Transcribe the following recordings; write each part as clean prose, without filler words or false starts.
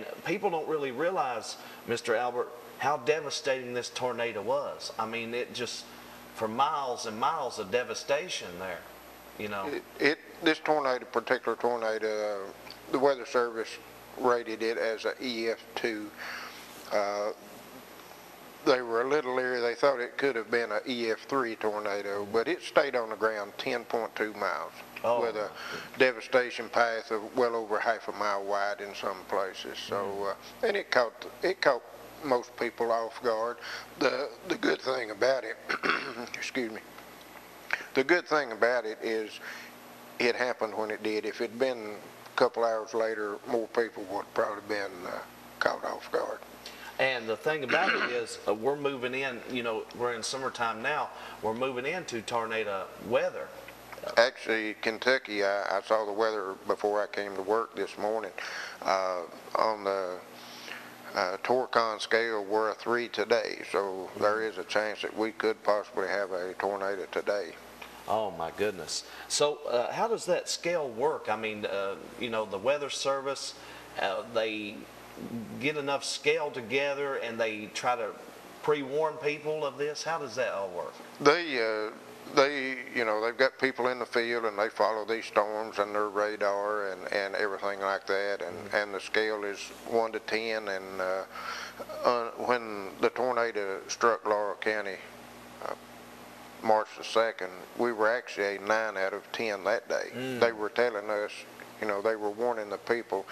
And people don't really realize, Mr. Albert, how devastating this tornado was. I mean, it just, for miles and miles of devastation there, you know. This particular tornado, the Weather Service rated it as a EF2. They were a little leery. They thought it could have been an EF3 tornado, but it stayed on the ground 10.2 miles with a devastation path of well over half a mile wide in some places. So, and it caught most people off guard. The good thing about it, excuse me, the good thing about it is it happened when it did. If it had been a couple hours later, more people would have probably been caught off guard. And the thing about it is, we're moving in, you know, we're in summertime now, we're moving into tornado weather. Actually, Kentucky, I saw the weather before I came to work this morning. On the Torcon scale, we're a 3 today, so there is a chance that we could possibly have a tornado today. Oh my goodness. So how does that scale work? I mean, you know, the Weather Service, they get enough scale together and they try to pre-warn people of this? How does that all work? You know, they've got people in the field and they follow these storms and their radar and everything like that, and the scale is 1 to 10, and when the tornado struck Laurel County March the 2nd, we were actually a 9 out of 10 that day. They were telling us, you know, they were warning the people,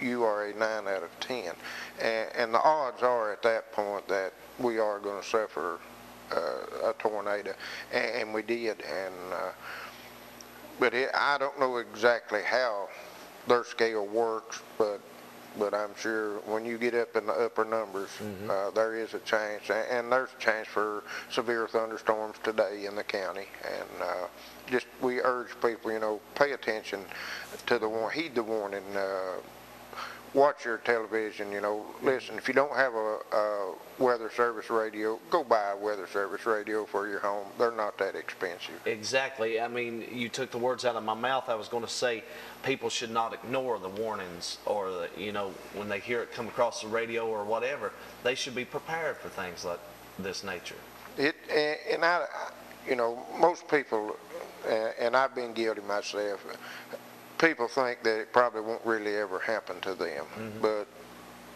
you are a 9 out of 10. And the odds are at that point that we are going to suffer a tornado, and we did. And but I don't know exactly how their scale works, but I'm sure when you get up in the upper numbers, there is a chance, and there's a chance for severe thunderstorms today in the county. And just we urge people, you know, pay attention to heed the warning. Watch your television, you know, listen. If you don't have a Weather Service radio, go buy a Weather Service radio for your home. They're not that expensive. Exactly. I mean, you took the words out of my mouth. I was going to say people should not ignore the warnings, or you know, when they hear it come across the radio or whatever, they should be prepared for things like this nature. And I, you know, most people, and I've been guilty myself, people think that it probably won't really ever happen to them. But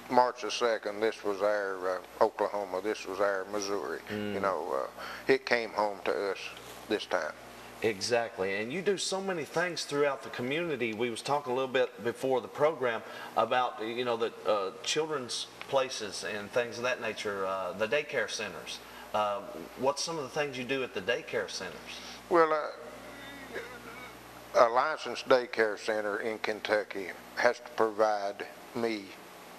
March the 2nd, this was our Oklahoma, this was our Missouri. You know, it came home to us this time. Exactly. And you do so many things throughout the community. We was talking a little bit before the program about, you know, the children's places and things of that nature, the daycare centers. What's some of the things you do at the daycare centers? Well, a licensed daycare center in Kentucky has to provide me,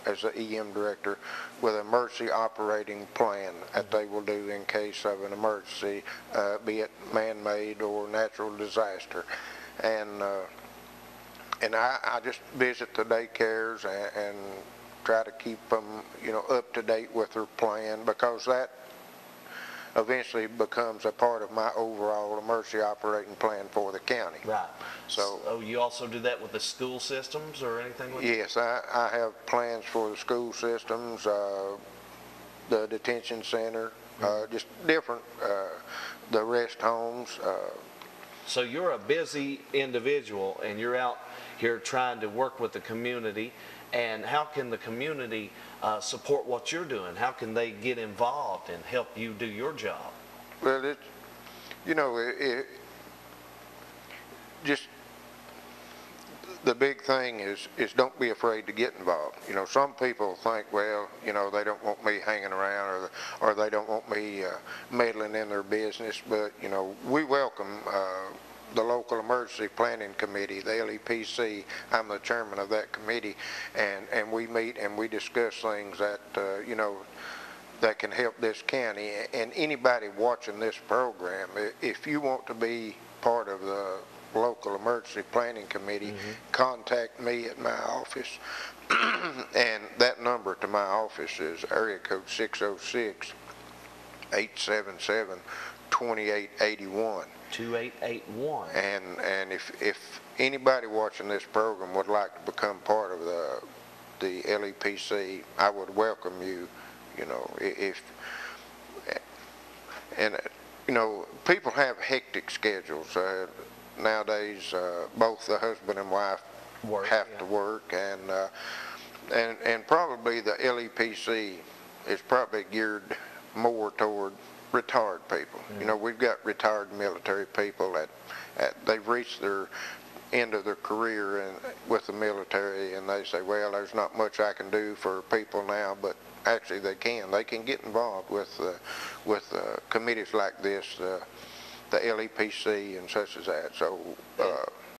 as the EM director, with an emergency operating plan that they will do in case of an emergency, be it man-made or natural disaster. And I just visit the daycares and try to keep them, you know, up to date with their plan, because that eventually becomes a part of my overall emergency operating plan for the county. Right. So you also do that with the school systems or anything like that? Yes, I have plans for the school systems, the detention center, just different, the rest homes. So you're a busy individual, and you're out here trying to work with the community. And how can the community support what you're doing? How can they get involved and help you do your job? Well, you know, just the big thing is don't be afraid to get involved. You know, some people think, well, you know, they don't want me hanging around, or they don't want me meddling in their business. But, you know, we welcome the local emergency planning committee, the LEPC. I'm the chairman of that committee, and we meet and we discuss things that you know, that can help this county. And anybody watching this program, if you want to be part of the local emergency planning committee, contact me at my office. And that number to my office is area code 606-877-2881. 2881. And if anybody watching this program would like to become part of the the LEPC, I would welcome you, you know, if, and, you know, people have hectic schedules. Nowadays, both the husband and wife have to work, and probably the LEPC is probably geared more toward retired people. You know, we've got retired military people that they've reached their end of their career and with the military, and they say, well, there's not much I can do for people now, but actually they can get involved with committees like this, the LEPC and such as that. So